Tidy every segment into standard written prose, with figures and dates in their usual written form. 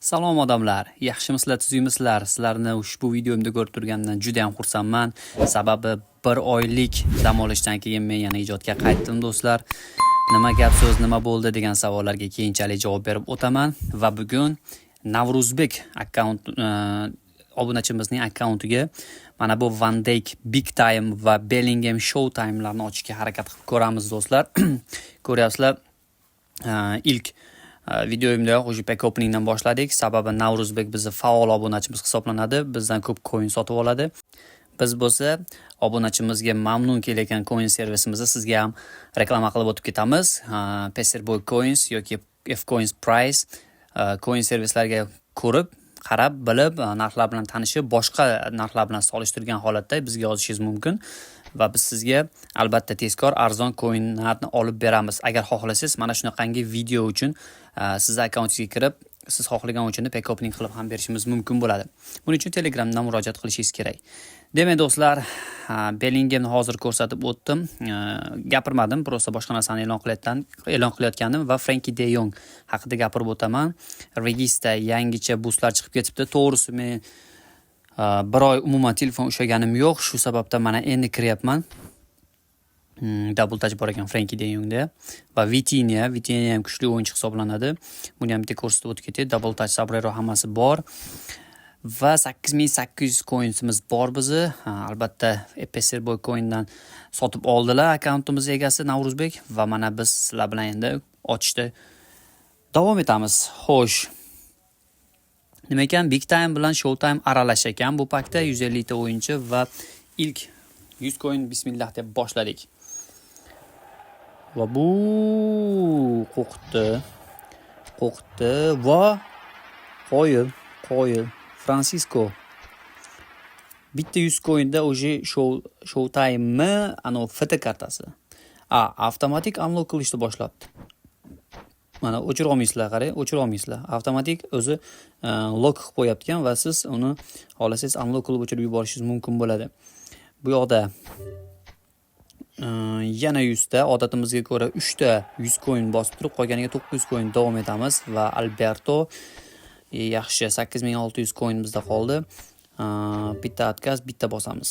Salom odamlar, yaxshimisizlar, tuzingmisizlar? Sizlarni ushbu videomda ko'rib turganimdan juda ham xursandman. Sababi 1 oylik dam olishdan keyin men yana ijodga qaytdim do'stlar. Nima gap so'z, nima bo'ldi degan savollarga keyinchalik javob berib o'taman va bugun Navruzbek obunachimizning akkauntiga mana bu Van Dijk Big Time va Bellingham Show Time'larni ochishga harakat qilib ko'ramiz do'stlar. Ko'ryapsizlar, ilk videoyimda o'sha pack openingdan boshladik. Sababi Navruzbek bizni faol obunachimiz hisoblanadi. Bizdan ko'p coin sotib oladi. Biz bo'lsa obunachimizga mamnun kelayotgan coin servisimizni sizga ham reklama qilib o'tib ketamiz. Peserboy Coins yoki F-Coins Price coin servislarga ko'rib, qarab, bilib, narxlar bilan tanishib, boshqa narxlar bilan solishtirgan holatda bizga yozishingiz mumkin. Va biz sizga albatta tezkor arzon coinlarni olib beramiz. Agar xohlasangiz, mana shunaqangi video uchun sizning akkauntingizga kirib, siz xohlagan o'yinni pack opening qilib ham berishimiz mumkin bo'ladi. Buning uchun Telegramdan murojaat qilishingiz kerak. Demak do'stlar, Bellinghamni hozir ko'rsatib o'tdim. Gapirmadim, prosta boshqa narsani e'lon qilayotgandim va Frenkie de Jong haqida gapirib o'taman. Regista yangicha boostlar chiqib ketibdi. To'g'risi men 1 oy umuman telefon ushlaganim yo'q, shu sababdan mana endi kiryapman. Double touch bor ekan Frenkie de Jongda va Vitinha ham kuchli o'yinchi hisoblanadi. Buni ham bitta ko'rsatib o'tib ketay. Double touch, Sabrero hammasi bor. Va 8800 coinsimiz bor bizni. Albatta Peserboy Coin'dan sotib oldilar akkauntimiz egasi Navruzbek va mana biz sizlar bilan endi ochishda davom etamiz. Xo'sh. Nima ekan, Big Time bilan Show Time aralash ekan bu pakda 150 ta o'yinchi va ilk 100 coin bismillah deb boshladik. Va bu qo'rqitdi va qo'yil Francisco. Bitta 100 coinda o'sha Show Time'mi, ano foto kartasi. Avtomatik unlock qilishni boshlabdi. Mana o'chira olmaysizlar, qarang, o'chira olmaysizlar. Avtomatik o'zi lock qilib qo'yapti ekan va siz uni xohlasangiz unlock qilib o'chirib yuborishingiz mumkin bo'ladi. Bu yoqda yana 100 ta, odatimizga ko'ra 3 ta 100 coin bosib turib, qolganiga 900 coin davom etamiz va Alberto yaxshi 8600 coin bizda qoldi. Bitta отказ, bitta bosamiz.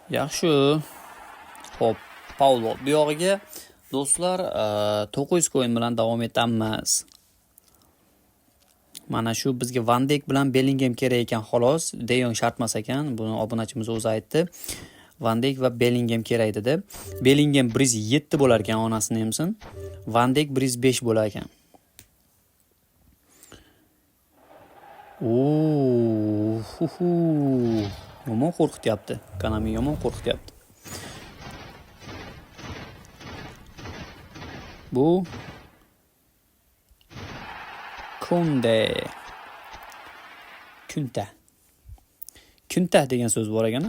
Yaxshi. Xo'p, Paulo bu yog'iga do'stlar 900 coin bilan davom etamiz. Mana shu bizga Van Dijk bilan Bellingham kerak ekan xolos. De Jong shartmas ekan. Buni obunachimiz o'zi aytdi. Van Dijk va Bellingham kerak dedi. Bellingham 107 bo'lar ekan, onasini emsin. Van Dijk 105 bo'lar ekan. Yomon qo'rqityapti. Konami yomon qo'rqityapti. Bu Kunta degan so'z bor ekan.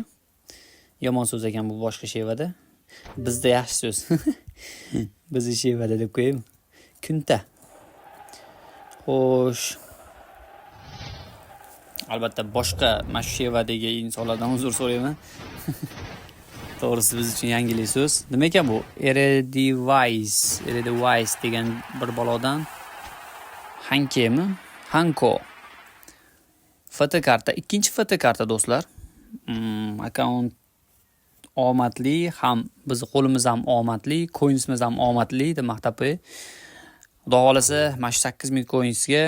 Yomon so'z ekan bu boshqa shevada. Bizda yaxshi so'z. Bizni shevada deb qo'yaymi? Kunta. Xo'sh. Albatta boshqa mashu shevadagi insonlardan uzr so'rayman. To'g'risi biz uchun yangilik so'z. Nima ekan bu? Eredivisie degan bir balodan Hanko. Fotokarta, ikkinchi fotokarta do'stlar. Akkaunt omadli, ham biz qo'limiz ham omadli, coinsimiz ham omadli deb maqtab qo'y. Xudo xolasa, mana shu 8000 coinsga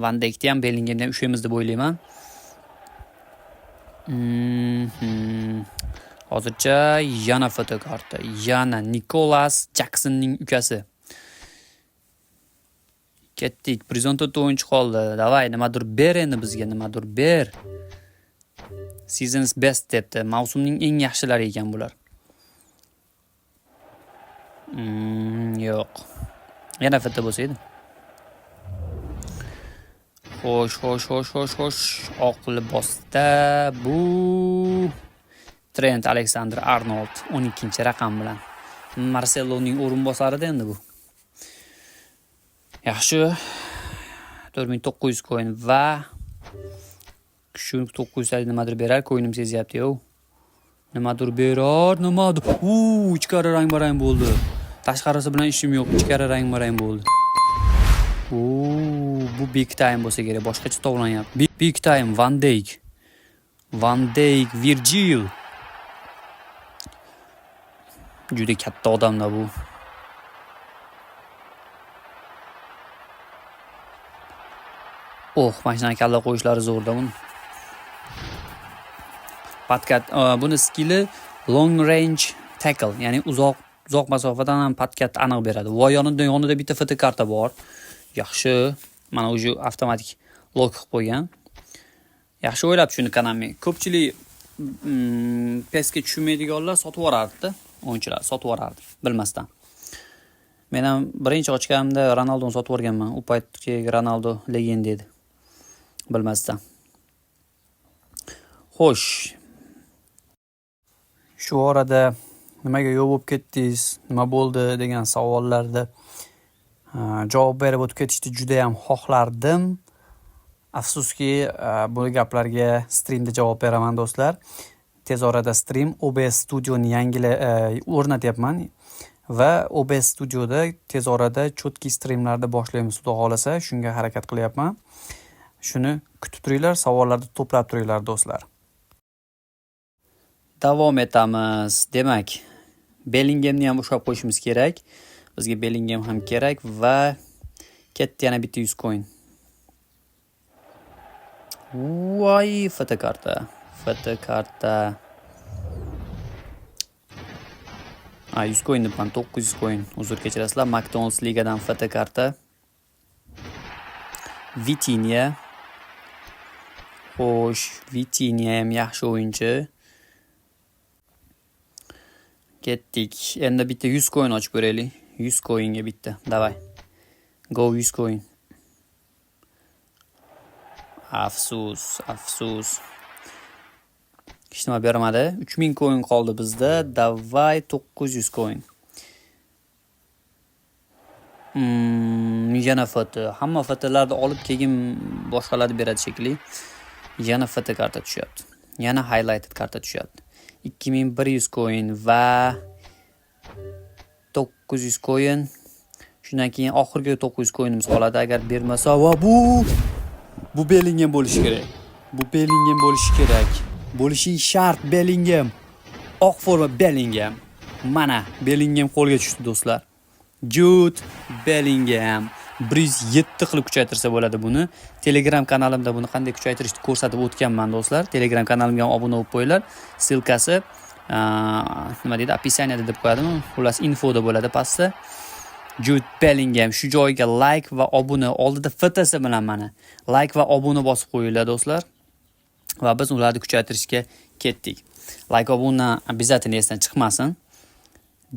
Van Dijkni ham Bellinghamni ham ushlaymiz deb o'ylayman. Hozircha yana fotokarta, yana Nicholas Jacksonning ukasi. Ketdik, Prizonto o'yinchi qoldi. Davay, nimadir ber endi bizga, nimadir ber. Season's best debdi. Mavsumning eng yaxshilari ekan bular. Yo'q. Yana foto bo'lsa edi. Xo'sh. Oq libosda bu Trent Alexander-Arnold 12-raqam bilan. Marceloning o'rinbosarida endi bu. Yaxshi. 4900 coin va shu 900 nimadir berar, coinim sezyapti-yu. Nimadir berar, nimadir. Ichkari rang-barang bo'ldi. Tashqarisi bilan ishim yo'q, ichkari rang-barang bo'ldi. Bu big time bo'lsa kerak, boshqacha to'g'lanyapti. Big time Van Dijk. Van Dijk, Virgil. Juda katta odamlar bu. Mashinani kalla qo'yishlari zo'rda buni. Patkat buni skilli long range tackle, ya'ni uzoq masofadan ham patkat aniq beradi. Va yonida bitta fotokarta bor. Yaxshi. Mana o'sha avtomatik lock qilib qo'ygan. Yaxshi o'ylab shuni Konami. Ko'pchilik PESga tushmaydiganlar sotib yuborardi-da, o'yinchilar sotib yuborardi bilmasdan. Men ham birinchi ochganimda Ronaldoni sotib yuborganman. U paytdagi Ronaldo legenda edi. Bilmasdan. Xo'sh. Shu orada nimaga yo'q bo'lib ketdingiz, nima bo'ldi degan savollarda javob berib o'tib ketishni juda ham xohlardim. Afsuski, bu gaplarga streamda javob beraman do'stlar. Tez orada stream OBS Studio'ni o'rnatyapman va OBS Studio'da tez orada chotki streamlarda boshlaymiz, xudo xolasa, shunga harakat qilyapman. Shuni kutib turinglar, savollarni to'plab turinglar do'stlar. Davom etamiz. Demak, Bellinghamni ham ushlab qo'yishimiz kerak. Bizga Bellingham ham kerak va ketdi yana bitta 100 coin. Voy, fotokarta. 100 coin debman, 900 coin. Uzr kechirasizlar. McDonald's ligadan fotokarta. Vitinha. Xo'sh, Vitinha ham yaxshi o'yinchi. Ketdik. Endi bitta 100 coin ochib ko'raylik. 100 coinga bitta. Davay. Go 100 coin. Afsus. Hech nima bermadi. 3000 coin qoldi bizda. Davay 900 coin. Yana foto. Hamma fotolarni olib keyin boshqalarni beradi shekilli. Yana foto karta tushyapti. Yana highlighted karta tushyapti. 2100 coin va 900 coin. Shundan keyin oxirgi 900 coinimiz qoladi agar bermasa. Va bu Bellingham bo'lishi kerak. Bo'lishi shart Bellingham. Oq forma Bellingham. Mana Bellingham qo'lga tushdi do'stlar. Jude Bellingham 107 qilib kuchaytirsa bo'ladi buni. Telegram kanalimda buni qanday kuchaytirishni ko'rsatib o'tganman do'stlar. Telegram kanalimga ham obuna bo'lib qo'yinglar. Silkasi nima deydi, описаниеda deb qo'yadimi? Xullas infoda bo'ladi pastda. Jude Bellingham shu joyga like va obuna, oldida fotosi bilan mana like va obuna bosib qo'yinglar do'stlar. Va biz ularni kuchaytirishga ketdik. Like obuna обязательно esdan chiqmasin.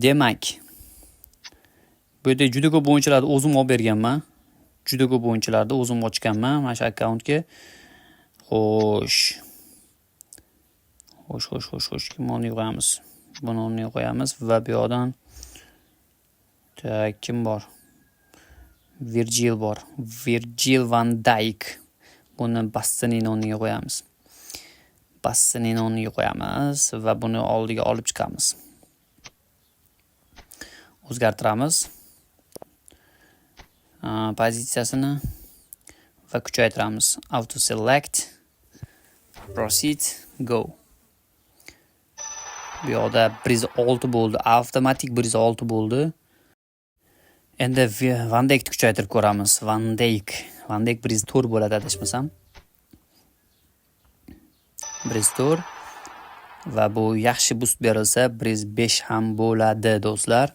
Demak, bu yerda juda ko'p o'yinchilarni o'zim olib berganman. Juda ko'p o'yinchilarni o'zim ochganman mana shu akkauntga. Xo'sh. Kimni qo'yamiz? Buni qo'yamiz va bu yoqdan kim bor? Virgil bor. Virgil van Dijk. Buni Bastinoniga qo'yamiz va buni oldiga olib chiqamiz. O'zgartiramiz. Pozitsiyasini va kuchaytiramiz. Auto select, proceed, go. Bu yoqda 106 bo'ldi, avtomatik 106 bo'ldi. Endi Van Dijkni kuchaytirib ko'ramiz. Van Dijk 104 bo'ladi adashmasam. 104 va bu yaxshi boost berilsa 105 ham bo'ladi do'stlar.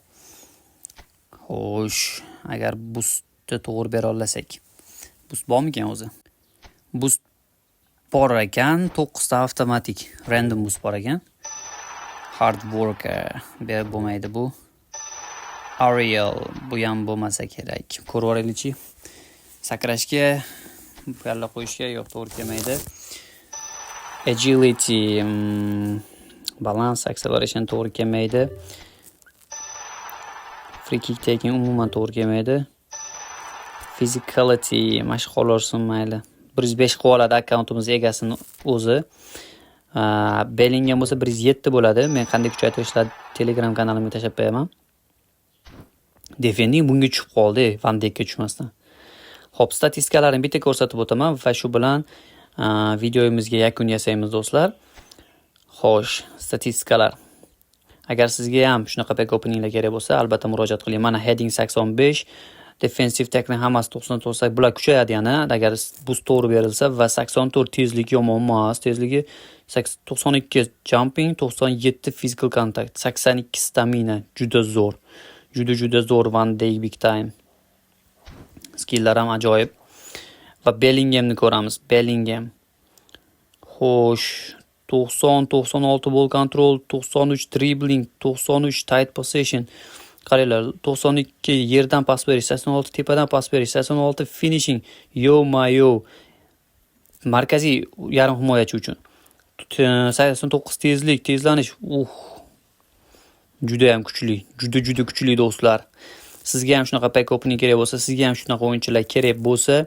Xo'sh, agar boostni to'g'ri bera olsak. Boost bormikan o'zi? Boost bor ekan, 9 ta avtomatik random boost bor ekan. Hard worker berib bo'lmaydi bu. Ariel bu ham bo'lmasa kerak. Ko'rib olaylikchi. Sakrashga, kalla qo'yishga yo'q, to'g'ri kelmaydi. Agility, balance, acceleration to'g'ri kelmaydi. Free kick taking umuman to'g'ri kelmaydi. Physicality mashq olursin mayli. 105 qilib oladi akkauntimiz egasini o'zi. Bellingham bo'lsa 107 bo'ladi. Men qanday kuchaytirishlarni Telegram kanalimga tashlab qo'yaman. Defending bunga tushib qoldi, Van Dijkga tushmasdan. Xo'p, statistikalarni bitta ko'rsatib o'taman va shu bilan videomizga yakun yasaymiz do'stlar. Xo'sh, statistikalar. Agar sizga ham shunaqa back openinglar kerak bo'lsa, albatta murojaat qiling. Mana heading 85, defensive tackling hammasi 99, bular kuchayadi yana agar boost to'g'ri berilsa va 84 tezlik yomon emas. Tezligi 92 jumping, 97 physical contact, 82 stamina, juda zo'r. Juda zo'r Van Dijk Big Time. Skilllar ham ajoyib. Va Bellinghamni ko'ramiz. Bellingham. Xo'sh, 90-96 ball control, 93 dribbling, 93 tight possession. Qaranglar, 92 yerdan pas berish, 86 tepadan pas berish, 86 finishing. Yo. Markaziy yarim himoyachi uchun. 89 tezlanish. Juda ham kuchli. Juda kuchli do'stlar. Sizga ham shunaqa pack opening kerak bo'lsa, sizga ham shunaqa o'yinchilar kerak bo'lsa,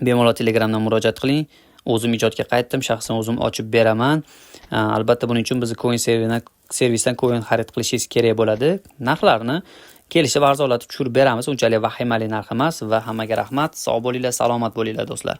bemalol Telegramdan murojaat qiling. O'zim ijodga qaytdim, shaxsan o'zim ochib beraman. Albatta buning uchun bizni coin servisdan coin xarid qilishingiz kerak bo'ladi. Narxlarni kelishib arzonlatib tushirib beramiz. Unchalik vahimali narx emas va hammaga rahmat. Sog' bo'linglar, salomat bo'linglar do'stlar.